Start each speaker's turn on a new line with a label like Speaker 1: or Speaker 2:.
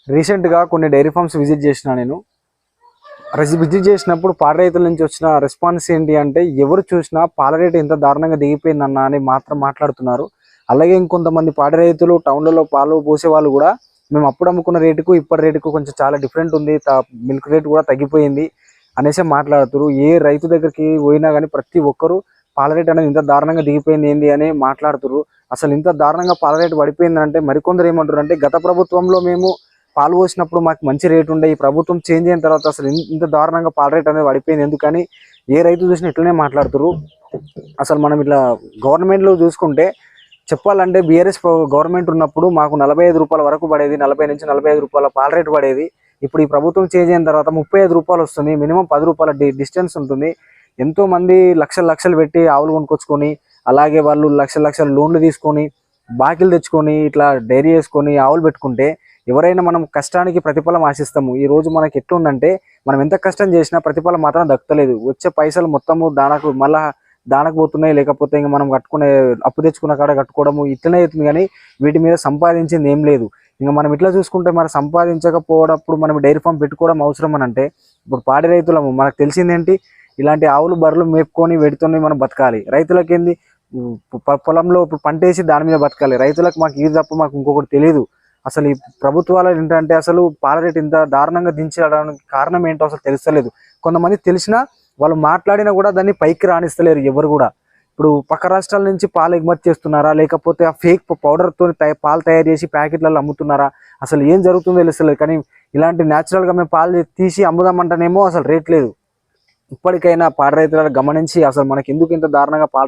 Speaker 1: రీసెంట్గా కొన్ని dairy farms visit చేసిన నేను. విజిట్ చేసినప్పుడు పాడి రైతుల నుంచి వచ్చిన రెస్పాన్స్ ఏంటి అంటే, ఎవరు చూసినా పాల రేటు ఎంత దారుణంగా దిగిపోయిందన్న అని మాత్రం మాట్లాడుతున్నారు. అలాగే ఇంకొంతమంది పాడి రైతులు టౌన్లలో పాలు పోసే వాళ్ళు కూడా, మేము అప్పుడు అమ్ముకున్న రేటుకు ఇప్పటి రేటుకు కొంచెం చాలా డిఫరెంట్ ఉంది, మిల్క్ రేట్ కూడా తగ్గిపోయింది అనేసి మాట్లాడుతున్నారు. ఏ రైతు దగ్గరికి పోయినా కానీ ప్రతి ఒక్కరు పాల రేట్ అనేది ఇంత దారుణంగా దిగిపోయింది ఏంది అని మాట్లాడుతున్నారు. అసలు ఇంత దారుణంగా పాల రేటు పడిపోయిందంటే మరికొందరు ఏమంటారు అంటే, గత ప్రభుత్వంలో మేము పాలు పోసినప్పుడు మాకు మంచి రేటు ఉండే, ఈ ప్రభుత్వం చేంజ్ అయిన తర్వాత అసలు ఇంత దారుణంగా పాల రేట్ అనేది పడిపోయింది ఎందుకని ఏ రైతు చూసినా ఇట్లనే మాట్లాడుతున్నారు. అసలు మనం ఇట్లా గవర్నమెంట్లో చూసుకుంటే చెప్పాలంటే, బీఆర్ఎస్ గవర్నమెంట్ ఉన్నప్పుడు మాకు 45 రూపాయల వరకు పడేది, 40 నుంచి 45 రూపాయల పాల రేటు పడేది. ఇప్పుడు ఈ ప్రభుత్వం చేంజ్ అయిన తర్వాత 35 రూపాయలు వస్తుంది. మినిమం 10 రూపాయల డిస్టెన్స్ ఉంటుంది. ఎంతో మంది లక్షలు లక్షలు పెట్టి ఆవులు కొనుక్కొచ్చుకొని, అలాగే వాళ్ళు లక్షలు లోన్లు తీసుకొని బాకీలు తెచ్చుకొని ఇట్లా డైరీ వేసుకొని ఆవులు పెట్టుకుంటే, ఎవరైనా మనం కష్టానికి ప్రతిఫలం ఆశిస్తాము. ఈ రోజు మనకి ఎట్లుందంటే, మనం ఎంత కష్టం చేసినా ప్రతిఫలం మాత్రం దక్కలేదు. వచ్చే పైసలు మొత్తము దానకు పోతున్నాయి, లేకపోతే ఇంకా మనం కట్టుకునే అప్పు తెచ్చుకున్న కాడ కట్టుకోవడము ఇట్లనే అవుతుంది. కానీ వీటి మీద సంపాదించింది ఏం లేదు. ఇంకా మనం ఇట్లా చూసుకుంటే మనం సంపాదించకపోవడప్పుడు మనం డైరీ ఫామ్ పెట్టుకోవడం అవసరం అని అంటే, ఇప్పుడు పాడి రైతులము మనకు తెలిసిందేంటి, ఇలాంటి ఆవులు బర్రెలు మేపుకొని వీటితోనే మనం బతకాలి. రైతులకి ఏంది, పొలంలో పంట వేసి దాని మీద బతకాలి. రైతులకు మాకు ఇది తప్ప మాకు ఇంకొకటి తెలియదు. అసలు ఈ ప్రభుత్వాలు ఏంటంటే, అసలు పాల రేటు ఇంత దారుణంగా దించడానికి కారణం ఏంటో అసలు తెలుస్తలేదు. కొంతమంది తెలిసినా వాళ్ళు మాట్లాడినా కూడా దాన్ని పైకి రాణిస్తలేరు ఎవరు కూడా. ఇప్పుడు పక్క రాష్ట్రాల నుంచి పాలు ఎగుమతి చేస్తున్నారా, లేకపోతే ఆ ఫేక్ పౌడర్తో పాలు తయారు చేసి ప్యాకెట్లలో అమ్ముతున్నారా, అసలు ఏం జరుగుతుందో తెలుస్తలేదు. కానీ ఇలాంటి న్యాచురల్గా మేము పాలు తీసి అమ్ముదామంటేనేమో అసలు రేట్ లేదు. ఇప్పటికైనా పాడి రైతులను గమనించి అసలు మనకి ఎందుకు ఇంత దారుణంగా పాల